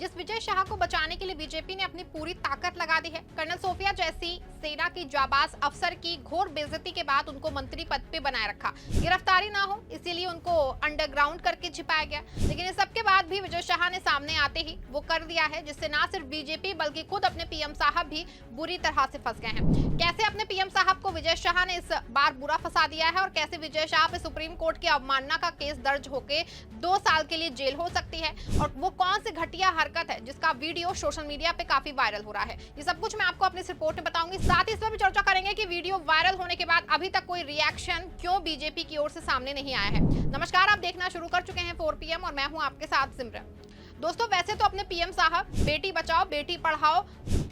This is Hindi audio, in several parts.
जिस विजय शाह को बचाने के लिए बीजेपी ने अपनी पूरी ताकत लगा दी है। कर्नल सोफिया जैसी सेना की जाबाज अफसर की घोर बेइज्जती के बाद उनको मंत्री पद पे बनाए रखा, गिरफ्तारी ना हो इसीलिए उनको अंडरग्राउंड करके छिपाया गया। लेकिन इस सबके बाद भी विजय शाह ने सामने आते ही वो कर दिया है, जिससे ना सिर्फ बीजेपी बल्कि खुद अपने पीएम साहब भी बुरी तरह से फंस गए हैं। कैसे अपने पीएम साहब को विजय शाह ने इस बार बुरा फंसा दिया है और कैसे विजय शाह पे सुप्रीम कोर्ट की अवमानना का केस दर्ज होके 2 साल के लिए जेल हो सकती है और वो कौन सी घटिया हरकत है जिसका वीडियो सोशल मीडिया पे काफी वायरल हो रहा है, ये सब कुछ मैं आपको अपने इस रिपोर्ट में बताऊंगी। साथ ही इस पर भी चर्चा करेंगे कि वीडियो वायरल होने के बाद अभी तक कोई रिएक्शन क्यों बीजेपी की ओर से सामने नहीं आया है। नमस्कार, आप देखना शुरू कर चुके हैं 4 PM और मैं हूं आपके साथ सिमरन। दोस्तों, वैसे तो अपने पीएम साहब बेटी बचाओ बेटी पढ़ाओ,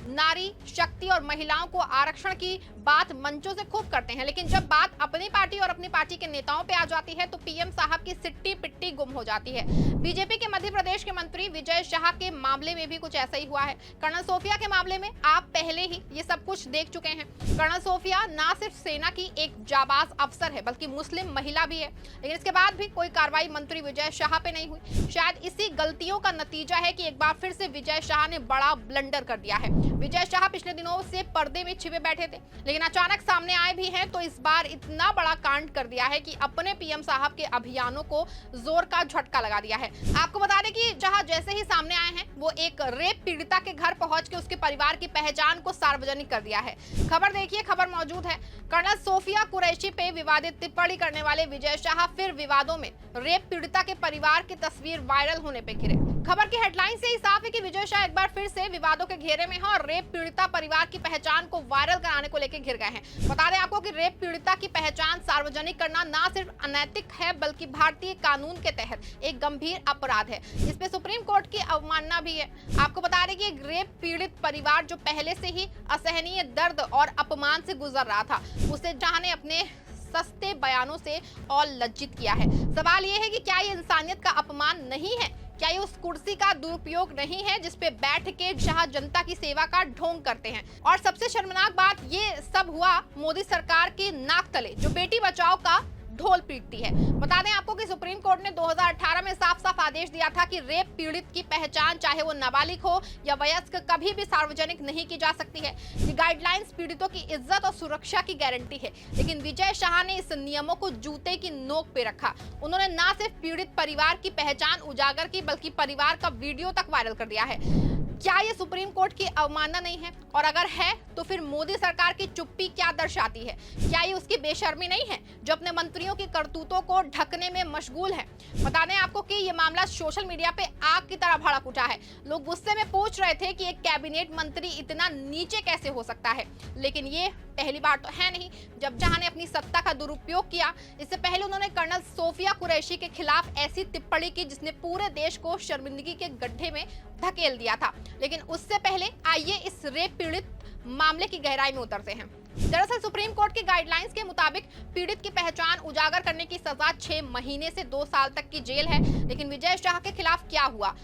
नारी शक्ति और महिलाओं को आरक्षण की बात मंचों से खूब करते हैं, लेकिन जब बात अपनी पार्टी और अपनी पार्टी के नेताओं पे आ जाती है तो पीएम साहब की सिट्टी पिट्टी गुम हो जाती है। बीजेपी के मध्य प्रदेश के मंत्री विजय शाह के मामले में भी कुछ ऐसा ही हुआ है। कर्नल सोफिया के मामले में आप पहले ही ये सब कुछ देख चुके हैं। कर्नल सोफिया ना सिर्फ सेना की एक जाबाज अफसर है बल्कि मुस्लिम महिला भी है, लेकिन इसके बाद भी कोई कार्रवाई मंत्री विजय शाह पे नहीं हुई। शायद इसी गलतियों का नतीजा है कि एक बार फिर से विजय शाह ने बड़ा ब्लंडर कर दिया है। विजय शाह पिछले दिनों से पर्दे में छिपे बैठे थे, लेकिन अचानक सामने आए भी हैं तो इस बार इतना बड़ा कांड कर दिया है कि अपने पीएम साहब के अभियानों को जोर का झटका लगा दिया है। आपको बता दें कि जहां जैसे ही सामने आए हैं वो एक रेप पीड़िता के घर पहुंच के उसके परिवार की पहचान को सार्वजनिक कर दिया है। खबर देखिए, खबर मौजूद है। कर्नल सोफिया कुरैशी पे विवादित टिप्पणी करने वाले विजय शाह फिर विवादों में, रेप पीड़िता के परिवार की तस्वीर वायरल होने पे घिरे। खबर की हेडलाइन से ही साफ है कि विजय शाह एक बार फिर से विवादों के घेरे में है और रेप पीड़िता परिवार की पहचान को वायरल कराने को लेकर घिर गए हैं। बता दें आपको कि रेप पीड़िता की पहचान सार्वजनिक करना ना सिर्फ अनैतिक है बल्कि भारतीय कानून के तहत एक गंभीर अपराध है। इसमें सुप्रीम कोर्ट की अवमानना भी है। आपको बता दें कि एक रेप पीड़ित परिवार जो पहले से ही असहनीय दर्द और अपमान से गुजर रहा था, उसे शाह ने अपने सस्ते बयानों से और लज्जित किया है। सवाल यह है कि क्या ये इंसानियत का अपमान नहीं है? क्या ये उस कुर्सी का दुरुपयोग नहीं है जिस पे बैठ के शाह जनता की सेवा का ढोंग करते हैं? और सबसे शर्मनाक बात ये सब हुआ मोदी सरकार की नाक तले, जो बेटी बचाओ का ढोल पीटती है। बता दें आपको कि सुप्रीम कोर्ट ने 2018 में साफ साफ आदेश दिया था कि रेप पीड़ित की पहचान चाहे वो नाबालिग हो या वयस्क कभी भी सार्वजनिक नहीं की जा सकती है। ये गाइडलाइंस पीड़ितों की इज्जत और सुरक्षा की गारंटी है, लेकिन विजय शाह ने इस नियमों को जूते की नोक पे रखा। उन्होंने ना सिर्फ पीड़ित परिवार की पहचान उजागर की बल्कि परिवार का वीडियो तक वायरल कर दिया है। क्या ये सुप्रीम कोर्ट की अवमानना नहीं है? और अगर है तो फिर मोदी सरकार की चुप्पी क्या दर्शाती है? क्या ये उसकी बेशर्मी नहीं है जो अपने मंत्रियों की करतूतों को ढकने में मशगूल है? बता दें आपको कि ये मामला सोशल मीडिया पे आग की तरह भड़क उठा है। लोग गुस्से में पूछ रहे थे कि एक कैबिनेट मंत्री इतना नीचे कैसे हो सकता है, लेकिन ये पहली बार तो है नहीं जब शाह ने अपनी सत्ता का दुरुपयोग किया। इससे पहले उन्होंने कर्नल सोफिया कुरैशी के खिलाफ ऐसी टिप्पणी की जिसने पूरे देश को शर्मिंदगी के गड्ढे में धकेल दिया था। लेकिन उससे पहले आइए इस रेप पीड़ित मामले की गहराई में उतरते हैं। दरअसल सुप्रीम कोर्ट की गाइडलाइंस के मुताबिक पीड़ित की पहचान उजागर करने की सजा 6 महीने से 2 साल तक की जेल है, लेकिन विजय शाह के खिलाफ क्या हुआ?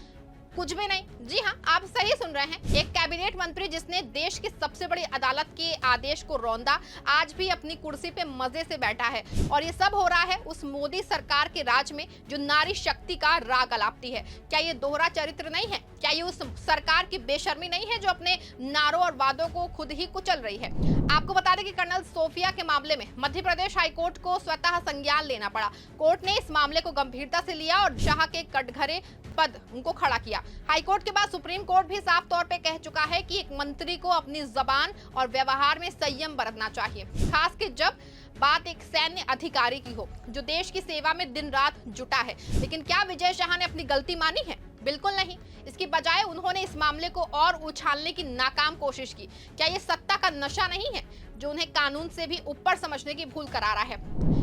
कुछ भी नहीं। जी हाँ, आप सही सुन रहे हैं। एक कैबिनेट मंत्री जिसने देश की सबसे बड़ी अदालत के आदेश को रौंदा, आज भी अपनी कुर्सी पे मजे से बैठा है और ये सब हो रहा है उस मोदी सरकार के राज में जो नारी शक्ति का राग अलापती है। क्या ये दोहरा चरित्र नहीं है? क्या ये उस सरकार की बेशर्मी नहीं है जो अपने नारों और वादों को खुद ही कुचल रही है? आपको बता दें कि कर्नल सोफिया के मामले में मध्य प्रदेश हाईकोर्ट को स्वतः संज्ञान लेना पड़ा। कोर्ट ने इस मामले को गंभीरता से लिया और शाह के कटघरे पद उनको खड़ा किया। हाईकोर्ट के बाद सुप्रीम कोर्ट भी साफ तौर पे कह चुका है कि एक मंत्री को अपनी जबान और व्यवहार में संयम बरतना चाहिए, खास के जब बात एक सैन्य अधिकारी की हो जो देश की सेवा में दिन रात जुटा है। लेकिन क्या विजय शाह ने अपनी गलती मानी है? बिल्कुल नहीं। इसकी बजाय उन्होंने इस मामले को और उछालने की नाकाम कोशिश की। क्या ये सत्ता का नशा नहीं है जो उन्हें कानून से भी ऊपर समझने की भूल करा रहा है?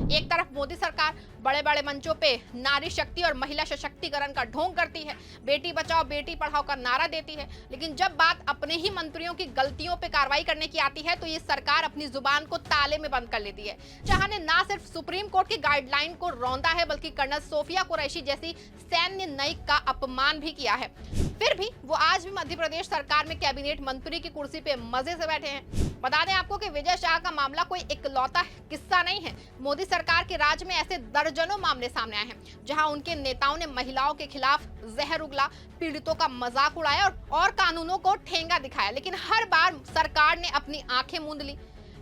एक तरफ मोदी सरकार बड़े बड़े मंचों पे नारी शक्ति और महिला सशक्तिकरण का ढोंग करती है, बेटी बचाओ बेटी पढ़ाओ का नारा देती है, लेकिन जब बात अपने ही मंत्रियों की गलतियों पे कार्रवाई करने की आती है तो ये सरकार अपनी जुबान को ताले में बंद कर लेती है। शाह ने ना सिर्फ सुप्रीम कोर्ट की गाइडलाइन को रौंदा है बल्कि कर्नल सोफिया कुरैशी जैसी सैन्य नायक का अपमान भी किया है। फिर भी वो आज भी मध्य प्रदेश सरकार में कैबिनेट मंत्री की कुर्सी पे मजे से बैठे हैं। बता दें आपको कि विजय शाह का मामला कोई इकलौता किस्सा नहीं है। मोदी सरकार के राज में ऐसे दर्जनों मामले सामने आए हैं जहां उनके नेताओं ने महिलाओं के खिलाफ जहर उगला, पीड़ितों का मजाक उड़ाया और कानूनों को ठेंगा दिखाया, लेकिन हर बार सरकार ने अपनी आंखें मूंद ली।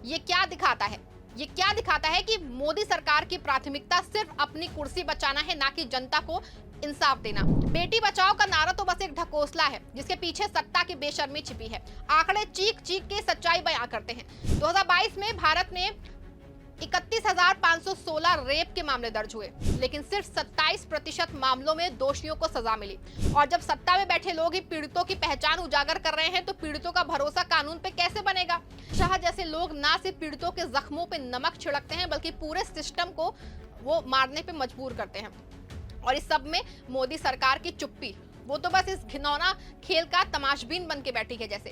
ये क्या दिखाता है? ये क्या दिखाता है कि मोदी सरकार की प्राथमिकता सिर्फ अपनी कुर्सी बचाना है, ना कि जनता को इंसाफ देना। बेटी बचाओ का नारा तो बस एक ढकोसला है जिसके पीछे सत्ता की बेशर्मी छिपी है। आंकड़े चीख चीख के सच्चाई बयां करते हैं। 2022 में भारत में 31,516 रेप के मामले दर्ज हुए, लेकिन सिर्फ 27% मामलों में दोषियों को सजा मिली। और जब सत्ता में बैठे लोग ही पीड़ितों की पहचान उजागर कर रहे हैं तो पीड़ितों का भरोसा कानून पे कैसे बनेगा? शाह जैसे लोग ना सिर्फ पीड़ितों के जख्मों पे नमक छिड़कते हैं बल्कि पूरे सिस्टम को वो मारने पे मजबूर करते हैं। और इस सब में मोदी सरकार की चुप्पी, वो तो बस इस घिनौना खेल का तमाशबीन बन के बैठी है जैसे।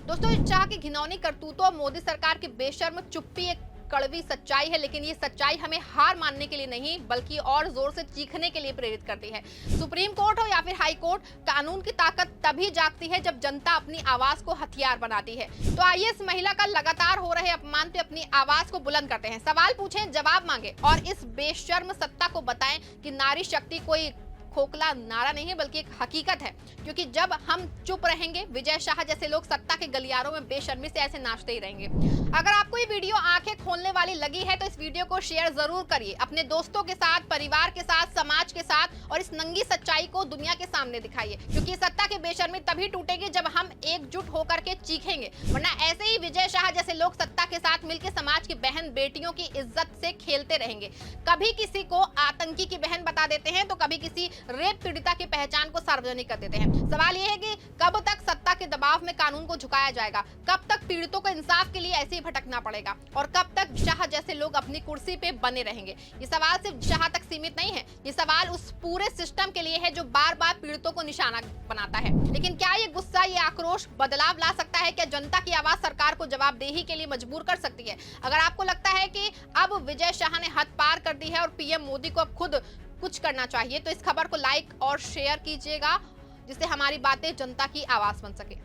दोस्तों, शाह की घिनौनी करतूतों और मोदी सरकार की बेशर्म चुप्पी एक कड़वी सच्चाई है, लेकिन ये सच्चाई हमें हार मानने के लिए नहीं बल्कि और जोर से चीखने के लिए प्रेरित करती है। सुप्रीम कोर्ट हो या फिर हाई कोर्ट, कानून की ताकत तभी जागती है जब जनता अपनी आवाज को हथियार बनाती है। तो आइए इस महिला का लगातार हो रहे अपमान पे अपनी आवाज को बुलंद करते हैं, सवाल पूछें, जवाब मांगे और इस बेशर्म सत्ता को बताएं कि नारी शक्ति कोई खोखला नारा नहीं है बल्कि एक हकीकत है। क्योंकि जब हम चुप रहेंगे, विजय शाह जैसे लोग सत्ता के गलियारों में बेशर्मी से ऐसे नाचते ही रहेंगे। अगर आपको ये वीडियो आंखें खोलने वाली लगी है तो इस वीडियो को शेयर जरूर करिए अपने दोस्तों के साथ, परिवार के साथ, समाज के साथ, और इस नंगी सच्चाई को दुनिया के सामने दिखाइए। क्योंकि सत्ता की बेशर्मी तभी टूटेगी जब हम एकजुट होकर के चीखेंगे, वरना ऐसे ही विजय शाह जैसे लोग सत्ता के साथ मिलकर समाज की बहन बेटियों की इज्जत से खेलते रहेंगे। कभी किसी को आतंकी की बहन बता देते हैं तो कभी किसी रेप पीड़िता की पहचान को सार्वजनिक कर देते हैं। सवाल यह है कि कब तक सत्ता के दबाव में कानून को झुकाया जाएगा, कब तक पीड़ितों को इंसाफ के लिए ऐसे ही भटकना पड़ेगा, और कब तक शाह जैसे लोग अपनी कुर्सी पे बने रहेंगे। ये सवाल सिर्फ शाह तक सीमित नहीं है, ये सवाल उस पूरे सिस्टम के लिए है जो बार बार पीड़ितों को निशाना बनाता है। लेकिन क्या ये गुस्सा, ये आक्रोश बदलाव ला सकता है? क्या जनता की आवाज सरकार को जवाबदेही के लिए मजबूर कर सकती है? अगर आपको लगता है कि अब विजय शाह ने हद पार कर दी है और पीएम मोदी को अब खुद कुछ करना चाहिए, तो इस खबर को लाइक और शेयर कीजिएगा जिससे हमारी बातें जनता की आवाज बन सके।